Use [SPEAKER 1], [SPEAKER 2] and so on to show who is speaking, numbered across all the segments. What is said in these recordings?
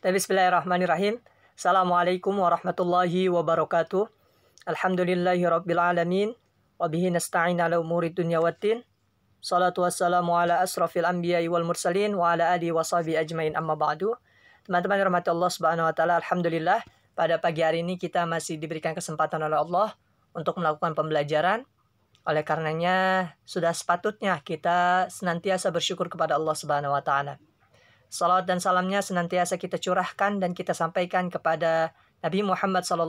[SPEAKER 1] Bismillahirrahmanirrahim. Assalamualaikum warahmatullahi wabarakatuh. Alhamdulillahirabbil alamin. Wa bihi nasta'in ala umuri dunya waddin. Salatu wassalamu ala asrafil anbiya'i wal mursalin wa ala alihi washabihi ajmain, amma ba'du. Teman-teman rahmati Allah Subhanahu wa taala, alhamdulillah pada pagi hari ini kita masih diberikan kesempatan oleh Allah untuk melakukan pembelajaran. Oleh karenanya sudah sepatutnya kita senantiasa bersyukur kepada Allah Subhanahu wa taala. Salawat dan salamnya senantiasa kita curahkan dan kita sampaikan kepada Nabi Muhammad SAW.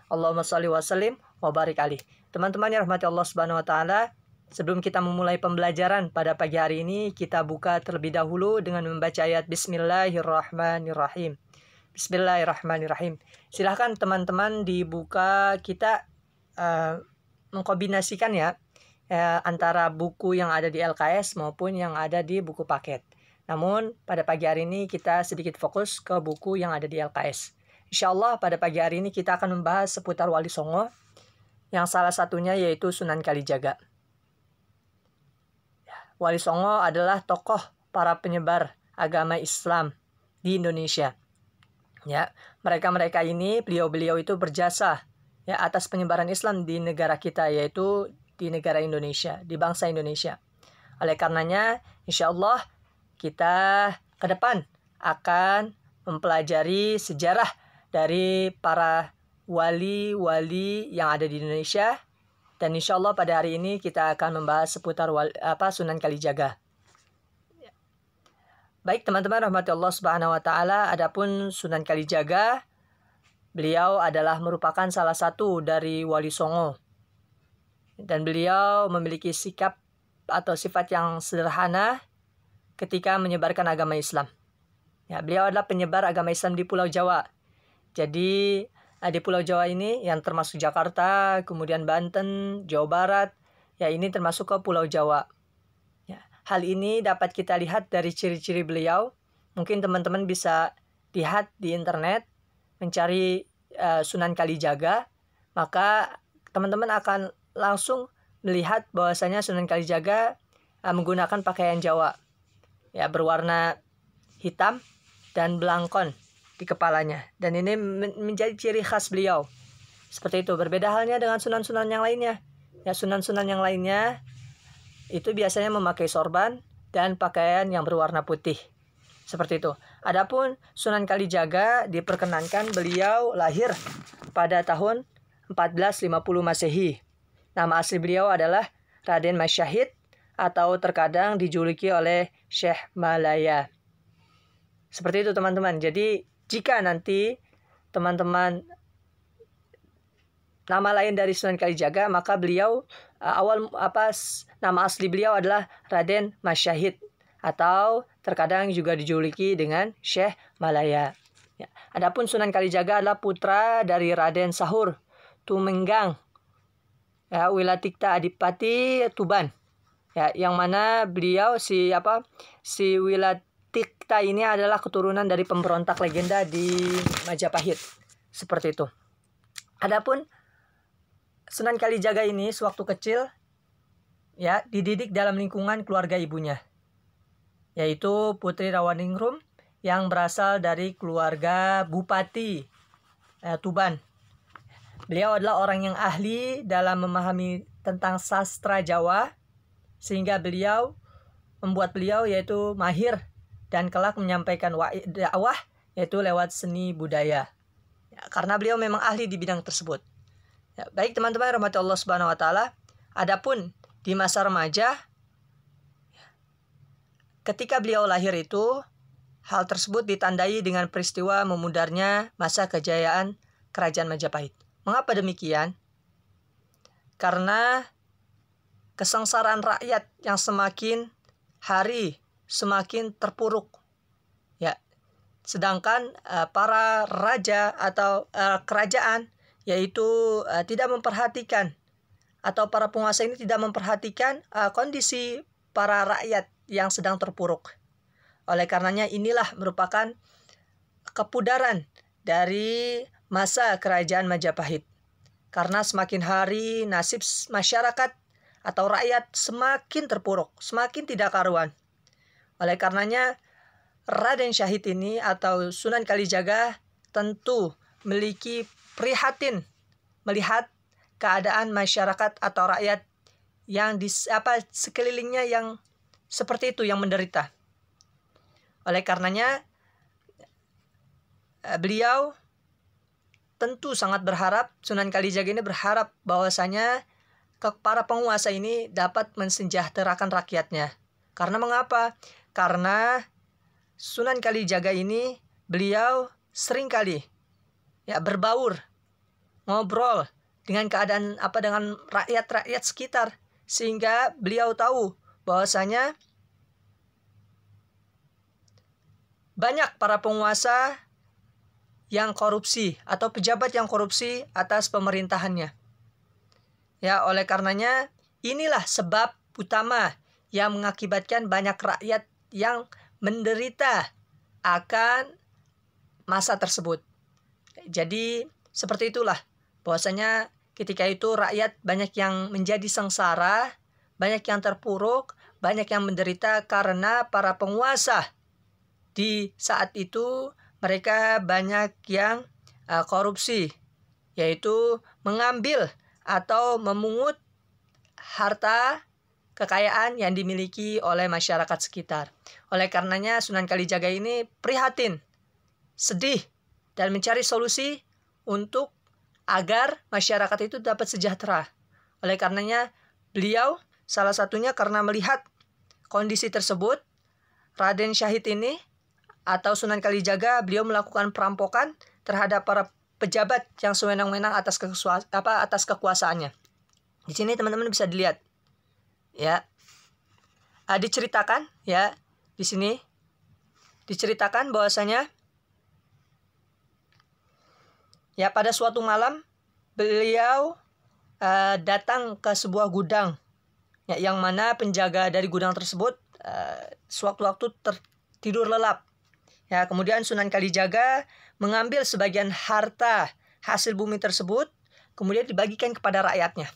[SPEAKER 1] Allahumma salli wa sallim wa barik alaih. Teman-teman yang rahmati Allah Subhanahu wa taala, sebelum kita memulai pembelajaran pada pagi hari ini, kita buka terlebih dahulu dengan membaca ayat Bismillahirrahmanirrahim. Bismillahirrahmanirrahim. Silahkan teman-teman dibuka, kita mengkombinasikan antara buku yang ada di LKS maupun yang ada di buku paket. Namun pada pagi hari ini kita sedikit fokus ke buku yang ada di LKS. Insya Allah pada pagi hari ini kita akan membahas seputar Wali Songo, yang salah satunya yaitu Sunan Kalijaga. Wali Songo adalah tokoh para penyebar agama Islam di Indonesia. Mereka ini, beliau itu berjasa atas penyebaran Islam di negara kita, yaitu di negara Indonesia, di bangsa Indonesia. Oleh karenanya, insya Allah kita ke depan akan mempelajari sejarah dari para wali-wali yang ada di Indonesia. Dan insya Allah pada hari ini kita akan membahas seputar Sunan Kalijaga. Baik teman-teman rahmati Allah Subhanahu wa taala, adapun Sunan Kalijaga, beliau adalah merupakan salah satu dari Wali Songo. Dan beliau memiliki sikap atau sifat yang sederhana ketika menyebarkan agama Islam. Beliau adalah penyebar agama Islam di Pulau Jawa. Jadi di Pulau Jawa ini yang termasuk Jakarta, kemudian Banten, Jawa Barat, ini termasuk ke Pulau Jawa. Hal ini dapat kita lihat dari ciri-ciri beliau. Mungkin teman-teman bisa lihat di internet, mencari Sunan Kalijaga, maka teman-teman akan langsung melihat bahwasanya Sunan Kalijaga menggunakan pakaian Jawa, berwarna hitam dan belangkon di kepalanya. Dan ini menjadi ciri khas beliau. Seperti itu. Berbeda halnya dengan sunan-sunan yang lainnya. Sunan-sunan yang lainnya itu biasanya memakai sorban dan pakaian yang berwarna putih. Seperti itu. Adapun Sunan Kalijaga diperkenankan beliau lahir pada tahun 1450 Masehi. Nama asli beliau adalah Raden Mas Syahid, atau terkadang dijuluki oleh Syekh Malaya. Seperti itu teman-teman. Jadi jika nanti teman-teman nama lain dari Sunan Kalijaga, maka beliau nama asli beliau adalah Raden Mas Syahid, atau terkadang juga dijuluki dengan Syekh Malaya. Adapun Sunan Kalijaga adalah putra dari Raden Sahur Tumenggang Wilatikta Adipati Tuban. Yang mana beliau si Wilatikta ini adalah keturunan dari pemberontak legenda di Majapahit. Seperti itu. Adapun Sunan Kalijaga ini sewaktu kecil dididik dalam lingkungan keluarga ibunya, yaitu Putri Rawaningrum yang berasal dari keluarga Bupati Tuban. Beliau adalah orang yang ahli dalam memahami tentang sastra Jawa, sehingga membuat beliau yaitu mahir dan kelak menyampaikan dakwah yaitu lewat seni budaya. Karena beliau memang ahli di bidang tersebut. Baik teman-teman rahmati Allah Subhanahu wa taala, adapun di masa remaja ketika beliau lahir itu, hal tersebut ditandai dengan peristiwa memudarnya masa kejayaan Kerajaan Majapahit. Mengapa demikian? Karena kesengsaraan rakyat yang semakin hari semakin terpuruk. Sedangkan para raja atau kerajaan yaitu tidak memperhatikan, atau para penguasa ini tidak memperhatikan kondisi para rakyat yang sedang terpuruk. Oleh karenanya inilah merupakan kepudaran dari masa Kerajaan Majapahit. Karena semakin hari nasib masyarakat atau rakyat semakin terpuruk, semakin tidak karuan. Oleh karenanya Raden Syahid ini atau Sunan Kalijaga tentu memiliki prihatin melihat keadaan masyarakat atau rakyat yang di sekelilingnya yang seperti itu, yang menderita. Oleh karenanya beliau tentu sangat berharap, Sunan Kalijaga ini berharap bahwasanya para penguasa ini dapat mensejahterakan rakyatnya. Karena mengapa? Karena Sunan Kalijaga ini beliau seringkali berbaur, ngobrol dengan keadaan dengan rakyat-rakyat sekitar, sehingga beliau tahu bahwasanya banyak para penguasa yang korupsi atau pejabat yang korupsi atas pemerintahannya. Ya, oleh karenanya inilah sebab utama yang mengakibatkan banyak rakyat yang menderita akan masa tersebut. Jadi seperti itulah bahwasanya ketika itu rakyat banyak yang menjadi sengsara, banyak yang terpuruk, banyak yang menderita karena para penguasa di saat itu mereka banyak yang korupsi, yaitu mengambil atau memungut harta kekayaan yang dimiliki oleh masyarakat sekitar. Oleh karenanya Sunan Kalijaga ini prihatin, sedih, dan mencari solusi untuk agar masyarakat itu dapat sejahtera. Oleh karenanya beliau salah satunya karena melihat kondisi tersebut, Raden Syahid ini atau Sunan Kalijaga, beliau melakukan perampokan terhadap para pejabat yang sewenang-wenang atas kekuasaannya. Di sini teman-teman bisa dilihat, ya, diceritakan, ya, di sini diceritakan bahwasanya ya pada suatu malam beliau datang ke sebuah gudang, ya, yang mana penjaga dari gudang tersebut sewaktu-waktu tertidur lelap. Ya, kemudian Sunan Kalijaga mengambil sebagian harta hasil bumi tersebut, kemudian dibagikan kepada rakyatnya,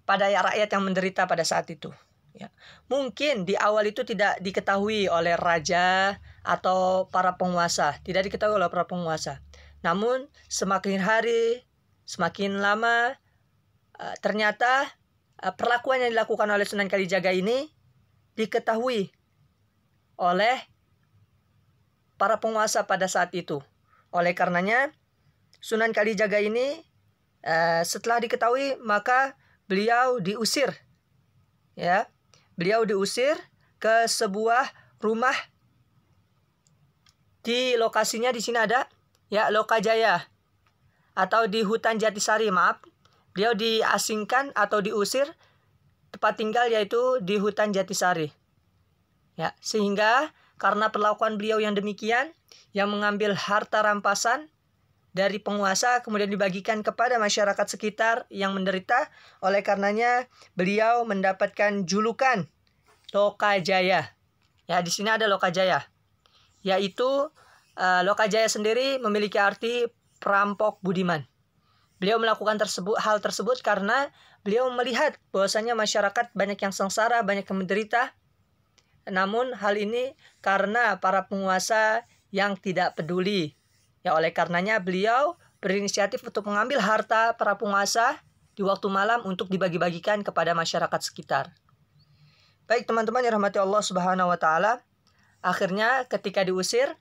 [SPEAKER 1] pada rakyat yang menderita pada saat itu. Ya. Mungkin di awal itu tidak diketahui oleh raja atau para penguasa, tidak diketahui oleh para penguasa. Namun semakin hari, semakin lama, ternyata perlakuan yang dilakukan oleh Sunan Kalijaga ini diketahui oleh para penguasa pada saat itu. Oleh karenanya Sunan Kalijaga ini setelah diketahui maka beliau diusir. Ya, beliau diusir ke sebuah rumah di lokasinya di sini ada Lokajaya atau di hutan Jatisari, maaf. Beliau diasingkan atau diusir tempat tinggal yaitu di hutan Jatisari. Ya, sehingga karena perlakuan beliau yang demikian, yang mengambil harta rampasan dari penguasa kemudian dibagikan kepada masyarakat sekitar yang menderita, oleh karenanya beliau mendapatkan julukan Lokajaya. Ya, di sini ada Lokajaya. Yaitu Lokajaya sendiri memiliki arti perampok budiman. Beliau melakukan hal tersebut karena beliau melihat bahwasanya masyarakat banyak yang sengsara, banyak yang menderita. Namun hal ini karena para penguasa yang tidak peduli. Ya, oleh karenanya beliau berinisiatif untuk mengambil harta para penguasa di waktu malam untuk dibagi-bagikan kepada masyarakat sekitar. Baik teman-teman yang rahmati Allah Subhanahu wa taala, akhirnya ketika diusir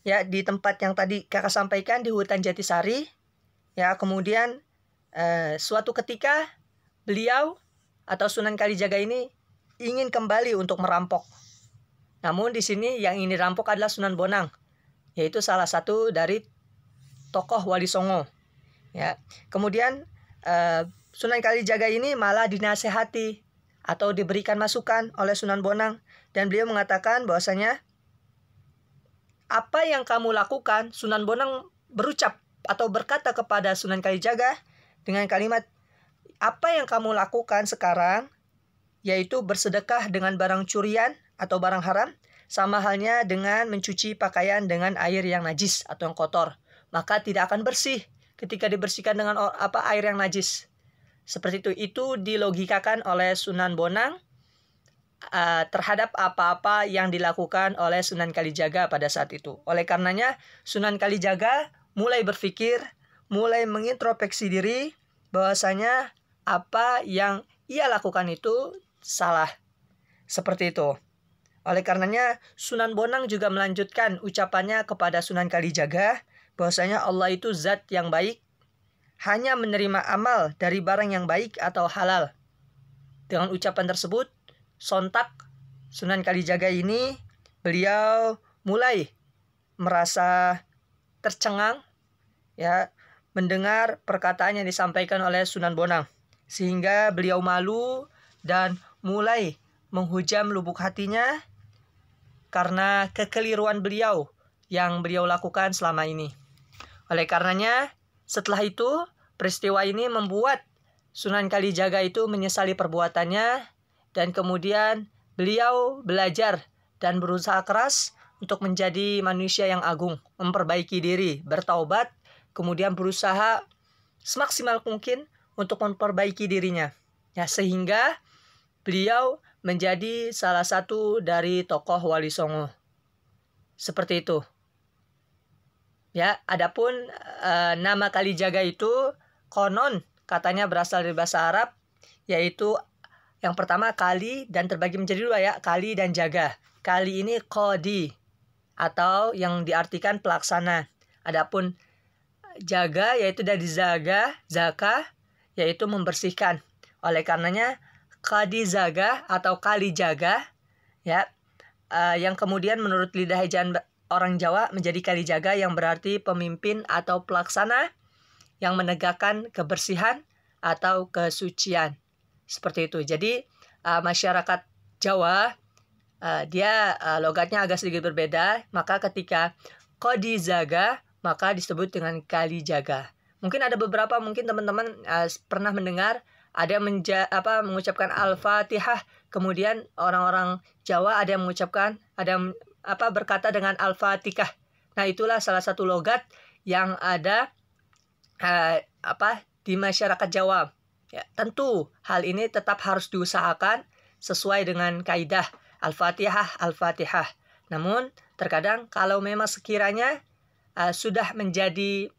[SPEAKER 1] ya di tempat yang tadi Kakak sampaikan di hutan Jatisari, ya, kemudian suatu ketika beliau atau Sunan Kalijaga ini ingin kembali untuk merampok. Namun di sini yang ingin dirampok adalah Sunan Bonang, yaitu salah satu dari tokoh Wali Songo. Ya, kemudian Sunan Kalijaga ini malah dinasehati atau diberikan masukan oleh Sunan Bonang, dan beliau mengatakan bahwasanya apa yang kamu lakukan, Sunan Bonang berucap atau berkata kepada Sunan Kalijaga dengan kalimat, apa yang kamu lakukan sekarang yaitu bersedekah dengan barang curian atau barang haram, sama halnya dengan mencuci pakaian dengan air yang najis atau yang kotor, maka tidak akan bersih ketika dibersihkan dengan air yang najis. Seperti itu dilogikakan oleh Sunan Bonang terhadap apa-apa yang dilakukan oleh Sunan Kalijaga pada saat itu. Oleh karenanya Sunan Kalijaga mulai berpikir, mulai mengintrospeksi diri bahwasanya apa yang ia lakukan itu salah. Seperti itu. Oleh karenanya Sunan Bonang juga melanjutkan ucapannya kepada Sunan Kalijaga bahwasanya Allah itu zat yang baik, hanya menerima amal dari barang yang baik atau halal. Dengan ucapan tersebut, sontak Sunan Kalijaga ini beliau mulai merasa tercengang ya mendengar perkataan yang disampaikan oleh Sunan Bonang, sehingga beliau malu dan mulai menghujam lubuk hatinya karena kekeliruan beliau yang beliau lakukan selama ini. Oleh karenanya setelah itu peristiwa ini membuat Sunan Kalijaga itu menyesali perbuatannya, dan kemudian beliau belajar dan berusaha keras untuk menjadi manusia yang agung, memperbaiki diri, bertaubat, kemudian berusaha semaksimal mungkin untuk memperbaiki dirinya. Ya, sehingga beliau menjadi salah satu dari tokoh Wali Songo. Seperti itu. Ya, adapun nama Kalijaga itu konon katanya berasal dari bahasa Arab, yaitu yang pertama kali dan terbagi menjadi dua ya, kali dan jaga. Kali ini qadi atau yang diartikan pelaksana. Adapun jaga yaitu dari zaga, zaka, yaitu membersihkan. Oleh karenanya qadi zaga atau kali jaga ya, yang kemudian menurut lidah ejaan orang Jawa menjadi Kalijaga yang berarti pemimpin atau pelaksana yang menegakkan kebersihan atau kesucian. Seperti itu. Jadi masyarakat Jawa dia logatnya agak sedikit berbeda, maka ketika qadi zaga maka disebut dengan Kalijaga. Mungkin ada beberapa, mungkin teman-teman pernah mendengar ada yang mengucapkan Al-Fatihah, kemudian orang-orang Jawa ada yang mengucapkan, ada yang berkata dengan Al-Fatihah. Nah, itulah salah satu logat yang ada di masyarakat Jawa. Ya, tentu hal ini tetap harus diusahakan sesuai dengan kaidah Al-Fatihah, Al-Fatihah. Namun terkadang kalau memang sekiranya sudah menjadi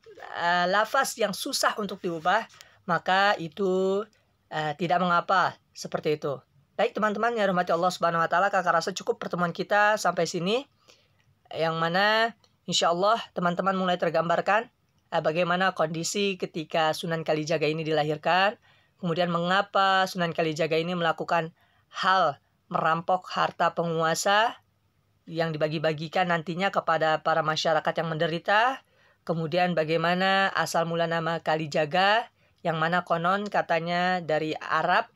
[SPEAKER 1] lafaz yang susah untuk diubah, maka itu tidak mengapa, seperti itu. Baik teman-teman yang dirahmati Allah Subhanahu wa taala, kakak rasa cukup pertemuan kita sampai sini, yang mana insya Allah teman-teman mulai tergambarkan bagaimana kondisi ketika Sunan Kalijaga ini dilahirkan, kemudian mengapa Sunan Kalijaga ini melakukan hal merampok harta penguasa yang dibagi-bagikan nantinya kepada para masyarakat yang menderita, kemudian bagaimana asal mula nama Kalijaga, yang mana konon katanya dari Arab,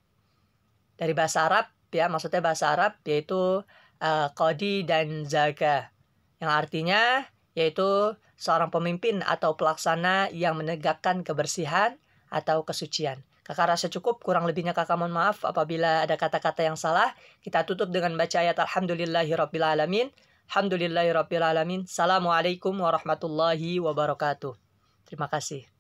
[SPEAKER 1] dari bahasa Arab ya, maksudnya bahasa Arab yaitu qadi dan zaga, yang artinya yaitu seorang pemimpin atau pelaksana yang menegakkan kebersihan atau kesucian. Kakak rasa cukup, kurang lebihnya kakak mohon maaf apabila ada kata-kata yang salah. Kita tutup dengan baca ayat Alhamdulillahirabbil alamin. Alhamdulillahirabbil alamin. Assalamualaikum warahmatullahi wabarakatuh. Terima kasih.